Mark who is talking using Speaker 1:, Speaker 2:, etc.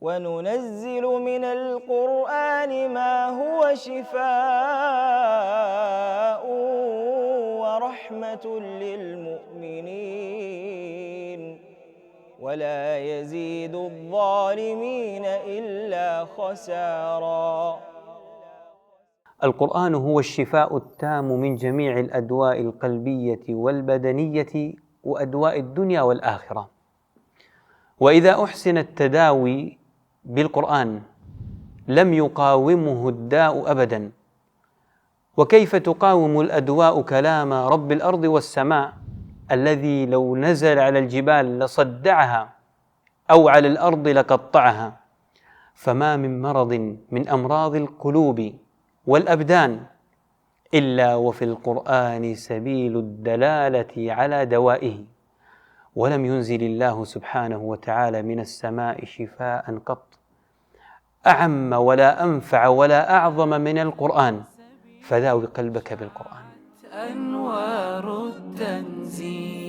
Speaker 1: وننزل من القرآن ما هو شفاء ورحمة للمؤمنين ولا يزيد الظالمين إلا خسارا.
Speaker 2: القرآن هو الشفاء التام من جميع الأدواء القلبية والبدنية وأدواء الدنيا والآخرة. وإذا أحسن التداوي بالقرآن لم يقاومه الداء أبدا. وكيف تقاوم الأدواء كلام رب الأرض والسماء الذي لو نزل على الجبال لصدعها أو على الأرض لقطعها؟ فما من مرض من أمراض القلوب والأبدان إلا وفي القرآن سبيل الدلالة على دوائه. ولم ينزل الله سبحانه وتعالى من السماء شفاء قط أعم ولا أنفع ولا أعظم من القرآن، فداوي قلبك بالقرآن.
Speaker 3: أنوار التنزيل